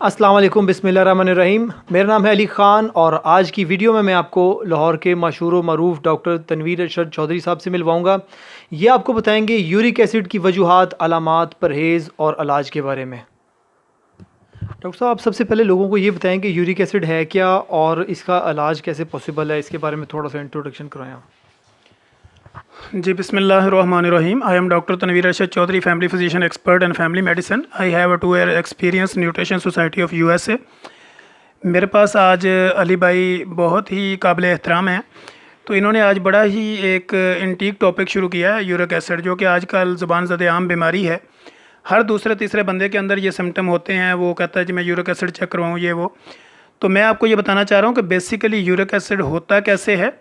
अस्सलाम वालेकुम बिस्मिल्लाहिर्रहमानिर्रहीम। मेरा नाम है अली ख़ान और आज की वीडियो में मैं आपको लाहौर के मशहूर व मरूफ डॉक्टर तनवीर अरशद चौधरी साहब से मिलवाऊंगा। ये आपको बताएंगे यूरिक एसिड की वजूहात, अलामात, परहेज़ और इलाज के बारे में। डॉक्टर साहब, आप सबसे पहले लोगों को ये बताएं कि यूरिक एसिड है क्या और इसका इलाज कैसे पॉसिबल है, इसके बारे में थोड़ा सा इंट्रोडक्शन कराएं आप। जी बिस्मिल्लाहिर्रहमानिर्रहीम। I am doctor Tanveer Arshad Chaudhary, family physician expert and family medicine. I have a 2 year experience nutrition society of USA. मेरे पास आज अली भाई बहुत ही काबिल एहतराम हैं। तो इन्होंने आज बड़ा ही एक इंटीक टॉपिक शुरू किया है, यूरिक एसिड, जो कि आजकल ज़ुबान ज़द आम बीमारी है। हर दूसरे तीसरे बंदे के अंदर ये सिम्टम होते हैं। वो कहता है जी मैं यूरिक एसिड चेक करवाऊँ, ये वो। तो मैं आपको ये बताना चाह रहा हूँ कि बेसिकली यूरिक एसिड होता कैसे है,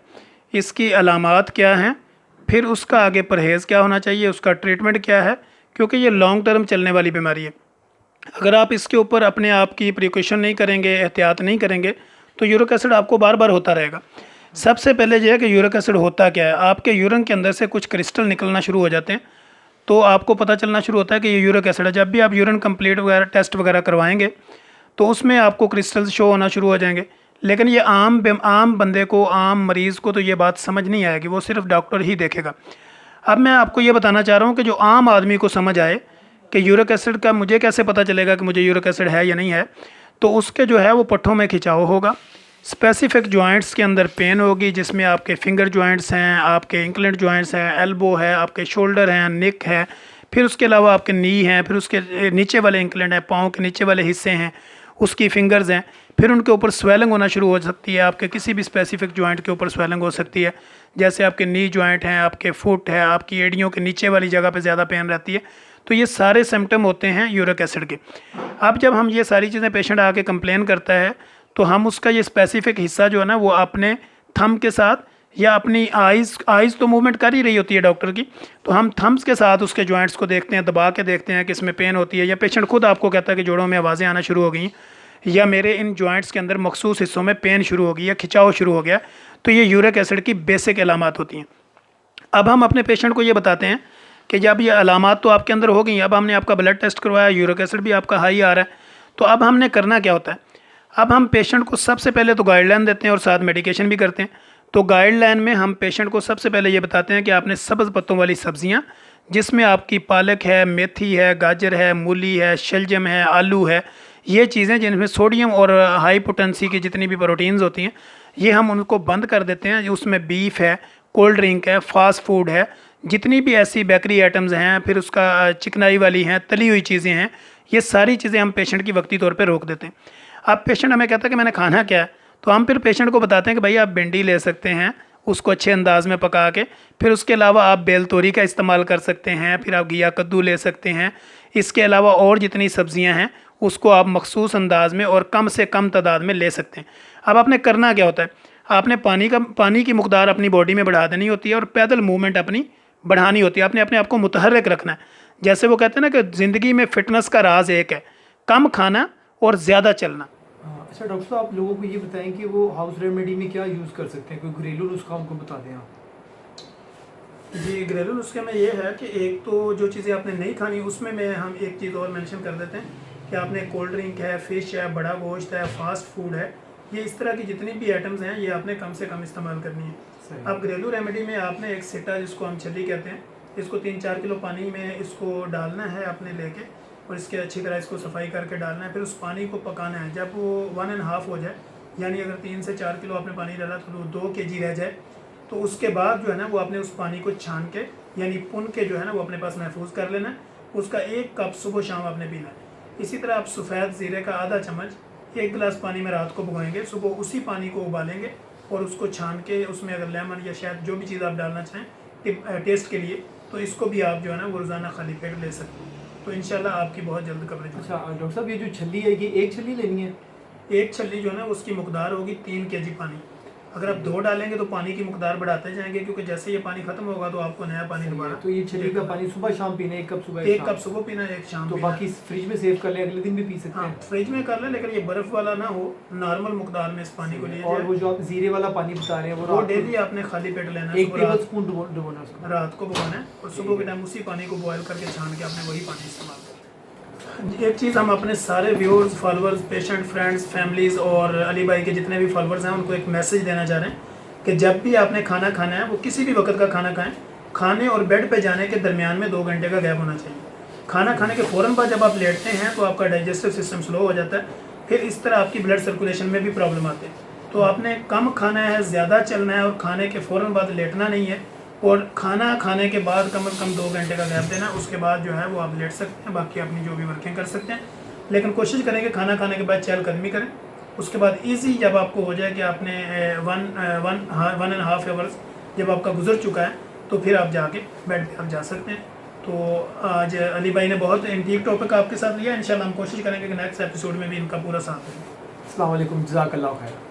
इसकी अलामात क्या हैं, फिर उसका आगे परहेज़ क्या होना चाहिए, उसका ट्रीटमेंट क्या है, क्योंकि ये लॉन्ग टर्म चलने वाली बीमारी है। अगर आप इसके ऊपर अपने आप की प्रिकॉशन नहीं करेंगे, एहतियात नहीं करेंगे, तो यूरिक एसिड आपको बार बार होता रहेगा। सबसे पहले ये है कि यूरिक एसिड होता क्या है। आपके यूरिन के अंदर से कुछ क्रिस्टल निकलना शुरू हो जाते हैं, तो आपको पता चलना शुरू होता है कि ये यूरिक एसिड है। जब भी आप यूरिन कंप्लीट वगैरह टेस्ट वगैरह करवाएंगे तो उसमें आपको क्रिस्टल्स शो होना शुरू हो जाएंगे। लेकिन ये आम बंदे को, आम मरीज़ को तो ये बात समझ नहीं आएगी, वो सिर्फ डॉक्टर ही देखेगा। अब मैं आपको ये बताना चाह रहा हूँ कि जो आम आदमी को समझ आए कि यूरिक एसिड का मुझे कैसे पता चलेगा कि मुझे यूरिक एसिड है या नहीं है, तो उसके जो है वो पट्ठों में खिंचाव होगा, स्पेसिफिक जॉइंट्स के अंदर पेन होगी, जिसमें आपके फिंगर जॉइंट्स हैं, आपके इंक्लेंट जॉइंट्स हैं, एल्बो है, आपके शोल्डर हैं, नेक है, फिर उसके अलावा आपके नी हैं, फिर उसके नीचे वाले इंक्लेंट हैं, पाँव के नीचे वाले हिस्से हैं, उसकी फिंगर्स हैं। फिर उनके ऊपर स्वेलिंग होना शुरू हो सकती है। आपके किसी भी स्पेसिफिक जॉइंट के ऊपर स्वेलिंग हो सकती है, जैसे आपके नी जॉइंट हैं, आपके फुट है, आपकी एड़ियों के नीचे वाली जगह पे ज़्यादा पेन रहती है। तो ये सारे सिम्टम होते हैं यूरिक एसिड के। अब जब हम ये सारी चीज़ें, पेशेंट आके कंप्लेन करता है, तो हम उसका ये स्पेसिफिक हिस्सा जो है ना वो अपने थंब के साथ या अपनी आइज़ तो मूवमेंट कर ही रही होती है डॉक्टर की, तो हम थम्स के साथ उसके जॉइंट्स को देखते हैं, दबा के देखते हैं कि इसमें पेन होती है, या पेशेंट खुद आपको कहता है कि जोड़ों में आवाज़ें आना शुरू हो गई, या मेरे इन जॉइंट्स के अंदर मखसूस हिस्सों में पेन शुरू हो गई या खिंचाव शुरू हो गया। तो ये यूरिक एसिड की बेसिक अलामात होती हैं। अब हम अपने पेशेंट को ये बताते हैं कि जब ये अलामात तो आपके अंदर हो गई, अब हमने आपका ब्लड टेस्ट करवाया, यूरिक एसिड भी आपका हाई आ रहा है, तो अब हमने करना क्या होता है। अब हम पेशेंट को सबसे पहले तो गाइडलाइन देते हैं और साथ मेडिकेशन भी करते हैं। तो गाइडलाइन में हम पेशेंट को सबसे पहले ये बताते हैं कि आपने सब्ज़ पत्तों वाली सब्ज़ियाँ, जिसमें आपकी पालक है, मेथी है, गाजर है, मूली है, शलजम है, आलू है, ये चीज़ें जिनमें सोडियम और हाई पोटेंसी की जितनी भी प्रोटीन्स होती हैं, ये हम उनको बंद कर देते हैं। उसमें बीफ है, कोल्ड ड्रिंक है, फास्ट फूड है, जितनी भी ऐसी बेकरी आइटम्स हैं, फिर उसका चिकनाई वाली हैं, तली हुई चीज़ें हैं, ये सारी चीज़ें हम पेशेंट की वक्ती तौर पे रोक देते हैं। अब पेशेंट हमें कहता है कि मैंने खाना क्या है, तो हम फिर पेशेंट को बताते हैं कि भाई आप भिंडी ले सकते हैं, उसको अच्छे अंदाज में पका के, फिर उसके अलावा आप बेल तोरी का इस्तेमाल कर सकते हैं, फिर आप घिया कद्दू ले सकते हैं। इसके अलावा और जितनी सब्ज़ियां हैं उसको आप मखसूस अंदाज में और कम से कम तादाद में ले सकते हैं। अब आपने करना क्या होता है, आपने पानी की मकदार अपनी बॉडी में बढ़ा देनी होती है और पैदल मूवमेंट अपनी बढ़ानी होती है। आपने अपने आप को मुतहर्रिक रखना है। जैसे वो कहते हैं ना कि ज़िंदगी में फ़िटनेस का राज एक है, कम खाना और ज़्यादा चलना। अच्छा डॉक्टर साहब, आप लोगों को ये बताएं कि वो हाउस रेमेडी में क्या यूज़ कर सकते हैं, कोई घरेलू नुस्खा उनको बता दें आप। जी, घरेलू नुस्खे में ये है कि एक तो जो चीज़ें आपने नहीं खानी, उसमें हम एक चीज़ और मेंशन कर देते हैं कि आपने कोल्ड ड्रिंक है, फ़िश है, बड़ा गोश्त है, फास्ट फूड है, ये इस तरह की जितनी भी आइटम्स हैं ये आपने कम से कम इस्तेमाल करनी है। अब घरेलू रेमेडी में आपने एक सिटा, जिसको हम छली कहते हैं, इसको 3-4 किलो पानी में इसको डालना है अपने लेके, और इसके अच्छी तरह इसको सफाई करके डालना है। फिर उस पानी को पकाना है। जब वो 1.5 हो जाए, यानी अगर 3 से 4 किलो आपने पानी डाला तो 2 kg रह जाए, तो उसके बाद जो है ना वो आपने उस पानी को छान के, यानी पुन के जो है ना वो अपने पास महफूज कर लेना है। उसका 1 कप सुबह शाम आपने पीना है। इसी तरह आप सफ़ेद ज़ीरे का आधा चम्मच 1 गिलास पानी में रात को भिगोएंगे, सुबह उसी पानी को उबालेंगे और उसको छान के उसमें अगर लेमन या शहद जो भी चीज़ आप डालना चाहें टेस्ट के लिए, तो इसको भी आप जो है ना वो रोज़ाना खाली पेट ले सकते हैं। तो इंशाल्लाह आपकी बहुत जल्द कवरेज। अच्छा डॉक्टर साहब, ये जो छल्ली है ये एक छल्ली लेनी है? एक छल्ली जो है ना उसकी मकदार होगी 3 kg पानी। अगर आप 2 डालेंगे तो पानी की मकदार बढ़ाते जाएंगे, क्योंकि जैसे ये पानी खत्म होगा तो आपको नया पानी दोबारा। तो ये छल्ली का पानी सुबह शाम पीना है, 1 कप सुबह 1 कप सुबह पीना, 1 शाम तो पीना। बाकी फ्रिज में सेव कर ले, अगले दिन भी पी सकते हाँ, हैं। फ्रिज में कर लें, लेकिन ये बर्फ़ वाला ना हो, नॉर्मल मकदार में इस पानी को लिए और वो जो आप जीरे वाला पानी बता रहे हैं वो डेली आपने खाली पेट लेना है। 1 टेबल स्पून डुबोना उसको, रात को भिगोना है और सुबह के टाइम उसी पानी को बॉयल करके छान के आपने वही पानी इस्तेमाल करना है। एक चीज़ हम अपने सारे viewers, followers, patient, friends, families और अली भाई के जितने भी फॉलोअर्स हैं उनको एक मैसेज देना चाह रहे हैं कि जब भी आपने खाना खाना है वो किसी भी वक्त का खाना खाएं, खाने और बेड पे जाने के दरमियान में 2 घंटे का गैप होना चाहिए। खाना खाने के फ़ौरन बाद जब आप लेटते हैं तो आपका डाइजेस्टिव सिस्टम स्लो हो जाता है, फिर इस तरह आपकी ब्लड सर्कुलेशन में भी प्रॉब्लम आती है। तो आपने कम खाना है, ज़्यादा चलना है और खाने के फ़ौरन बाद लेटना नहीं है, और खाना खाने के बाद कम से कम 2 घंटे का गैप देना, उसके बाद जो है वो आप लेट सकते हैं, बाकी अपनी जो भी वर्किंग कर सकते हैं। लेकिन कोशिश करें कि खाना खाने के बाद चहलकदमी करें। उसके बाद इजी जब आपको हो जाए कि आपने 1.5 आवर्स जब आपका गुजर चुका है तो फिर आप जाके बेड पे आप जा सकते हैं। तो आज अली भाई ने बहुत इंटीक टॉपिक आपके साथ लिया। इंशाल्लाह हम कोशिश करेंगे कि नेक्स्ट एपिसोड में भी इनका पूरा साथ दें। अस्सलाम वालेकुम, जज़ाकल्लाह खैर।